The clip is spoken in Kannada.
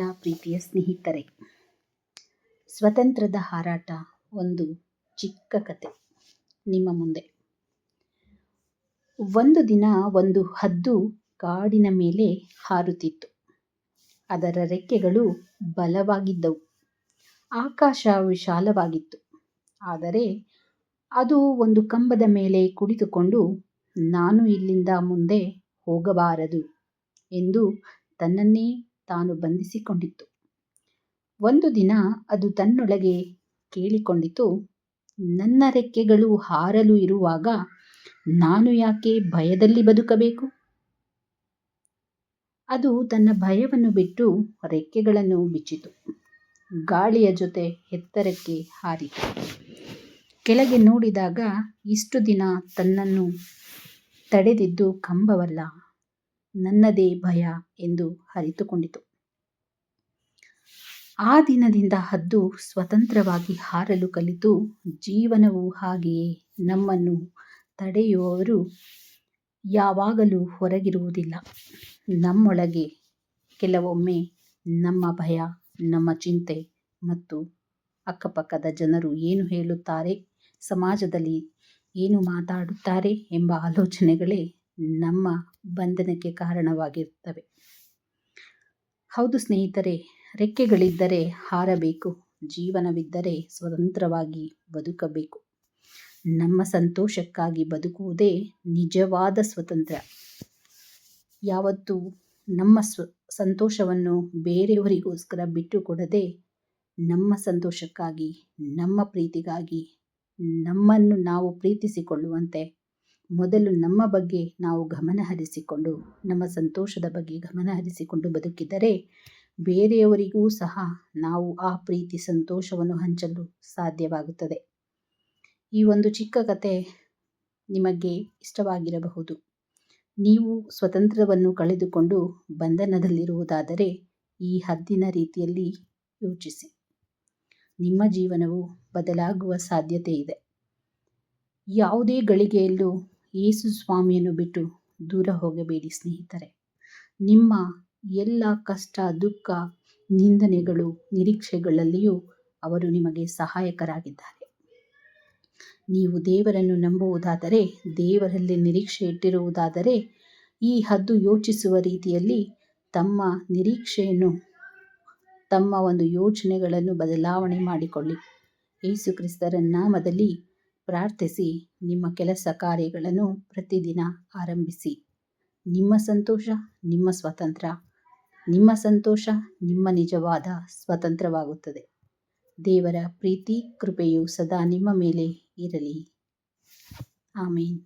ಪ್ರೀತಿಯ ಸ್ನೇಹಿತರೆ, ಸ್ವತಂತ್ರದ ಹಾರಾಟ ಒಂದು ಚಿಕ್ಕ ಕತೆ ನಿಮ್ಮ ಮುಂದೆ. ಒಂದು ದಿನ ಒಂದು ಹದ್ದು ಕಾಡಿನ ಮೇಲೆ ಹಾರುತ್ತಿತ್ತು. ಅದರ ರೆಕ್ಕೆಗಳು ಬಲವಾಗಿದ್ದವು. ಆಕಾಶ ವಿಶಾಲವಾಗಿತ್ತು. ಆದರೆ ಅದು ಒಂದು ಕಂಬದ ಮೇಲೆ ಕುಳಿತುಕೊಂಡು ನಾನು ಇಲ್ಲಿಂದ ಮುಂದೆ ಹೋಗಬಾರದು ಎಂದು ತನ್ನನ್ನೇ ತಾನು ಬಂಧಿಸಿಕೊಂಡಿತ್ತು. ಒಂದು ದಿನ ಅದು ತನ್ನೊಳಗೆ ಕೇಳಿಕೊಂಡಿತು, ನನ್ನ ರೆಕ್ಕೆಗಳು ಹಾರಲು ಇರುವಾಗ ನಾನು ಯಾಕೆ ಭಯದಲ್ಲಿ ಬದುಕಬೇಕು? ಅದು ತನ್ನ ಭಯವನ್ನು ಬಿಟ್ಟು ರೆಕ್ಕೆಗಳನ್ನು ಬಿಚ್ಚಿತು. ಗಾಳಿಯ ಜೊತೆ ಎತ್ತರಕ್ಕೆ ಹಾರಿತು. ಕೆಳಗೆ ನೋಡಿದಾಗ ಇಷ್ಟು ದಿನ ತನ್ನನ್ನು ತಡೆದಿದ್ದು ಕಂಬವಲ್ಲ, ನನ್ನದೇ ಭಯ ಎಂದು ಅರಿತುಕೊಂಡಿತು. ಆ ದಿನದಿಂದ ಹದ್ದು ಸ್ವತಂತ್ರವಾಗಿ ಹಾರಲು ಕಲಿತು, ಜೀವನವು ಹಾಗೆಯೇ ನಮ್ಮನ್ನು ತಡೆಯುವವರು ಯಾವಾಗಲೂ ಹೊರಗಿರುವುದಿಲ್ಲ. ನಮ್ಮೊಳಗೆ ಕೆಲವೊಮ್ಮೆ ನಮ್ಮ ಭಯ, ನಮ್ಮ ಚಿಂತೆ ಮತ್ತು ಅಕ್ಕಪಕ್ಕದ ಜನರು ಏನು ಹೇಳುತ್ತಾರೆ, ಸಮಾಜದಲ್ಲಿ ಏನು ಮಾತಾಡುತ್ತಾರೆ ಎಂಬ ಆಲೋಚನೆಗಳೇ ನಮ್ಮ ಬಂಧನಕ್ಕೆ ಕಾರಣವಾಗಿರುತ್ತವೆ. ಹೌದು ಸ್ನೇಹಿತರೆ, ರೆಕ್ಕೆಗಳಿದ್ದರೆ ಹಾರಬೇಕು, ಜೀವನವಿದ್ದರೆ ಸ್ವತಂತ್ರವಾಗಿ ಬದುಕಬೇಕು. ನಮ್ಮ ಸಂತೋಷಕ್ಕಾಗಿ ಬದುಕುವುದೇ ನಿಜವಾದ ಸ್ವಾತಂತ್ರ್ಯ. ಯಾವತ್ತೂ ನಮ್ಮ ಸಂತೋಷವನ್ನು ಬೇರೆಯವರಿಗೋಸ್ಕರ ಬಿಟ್ಟುಕೊಡದೆ, ನಮ್ಮ ಸಂತೋಷಕ್ಕಾಗಿ, ನಮ್ಮ ಪ್ರೀತಿಗಾಗಿ, ನಮ್ಮನ್ನು ನಾವು ಪ್ರೀತಿಸಿಕೊಳ್ಳುವಂತೆ ಮೊದಲು ನಮ್ಮ ಬಗ್ಗೆ ನಾವು ಗಮನ ಹರಿಸಿಕೊಂಡು, ನಮ್ಮ ಸಂತೋಷದ ಬಗ್ಗೆ ಗಮನ ಹರಿಸಿಕೊಂಡು ಬದುಕಿದರೆ ಬೇರೆಯವರಿಗೂ ಸಹ ನಾವು ಆ ಪ್ರೀತಿ ಸಂತೋಷವನ್ನು ಹಂಚಲು ಸಾಧ್ಯವಾಗುತ್ತದೆ. ಈ ಒಂದು ಚಿಕ್ಕ ಕತೆ ನಿಮಗೆ ಇಷ್ಟವಾಗಿರಬಹುದು. ನೀವು ಸ್ವತಂತ್ರವನ್ನು ಕಳೆದುಕೊಂಡು ಬಂಧನದಲ್ಲಿರುವುದಾದರೆ ಈ ಹದ್ದಿನ ರೀತಿಯಲ್ಲಿ ಯೋಚಿಸಿ. ನಿಮ್ಮ ಜೀವನವು ಬದಲಾಗುವ ಸಾಧ್ಯತೆ ಇದೆ. ಯಾವುದೇ ಗಳಿಗೆಯಲ್ಲೂ ಯೇಸು ಸ್ವಾಮಿಯನ್ನು ಬಿಟ್ಟು ದೂರ ಹೋಗಬೇಡಿ ಸ್ನೇಹಿತರೆ. ನಿಮ್ಮ ಎಲ್ಲ ಕಷ್ಟ, ದುಃಖ, ನಿಂದನೆಗಳು, ನಿರೀಕ್ಷೆಗಳಲ್ಲಿಯೂ ಅವರು ನಿಮಗೆ ಸಹಾಯಕರಾಗಿದ್ದಾರೆ. ನೀವು ದೇವರನ್ನು ನಂಬುವುದಾದರೆ, ದೇವರಲ್ಲಿ ನಿರೀಕ್ಷೆ ಇಟ್ಟಿರುವುದಾದರೆ, ಈ ಹದ್ದು ಯೋಚಿಸುವ ರೀತಿಯಲ್ಲಿ ತಮ್ಮ ನಿರೀಕ್ಷೆಯನ್ನು, ತಮ್ಮ ಒಂದು ಯೋಚನೆಗಳನ್ನು ಬದಲಾವಣೆ ಮಾಡಿಕೊಳ್ಳಿ. ಯೇಸು ಕ್ರಿಸ್ತರ ನಾಮದಲ್ಲಿ ಪ್ರಾರ್ಥಿಸಿ ನಿಮ್ಮ ಕೆಲಸ ಕಾರ್ಯಗಳನ್ನು ಪ್ರತಿದಿನ ಆರಂಭಿಸಿ. ನಿಮ್ಮ ಸಂತೋಷ ನಿಮ್ಮ ಸ್ವಾತಂತ್ರ್ಯ, ನಿಮ್ಮ ಸಂತೋಷ ನಿಮ್ಮ ನಿಜವಾದ ಸ್ವಾತಂತ್ರ್ಯವಾಗುತ್ತದೆ. ದೇವರ ಪ್ರೀತಿ ಕೃಪೆಯು ಸದಾ ನಿಮ್ಮ ಮೇಲೆ ಇರಲಿ. ಆಮೇನ್.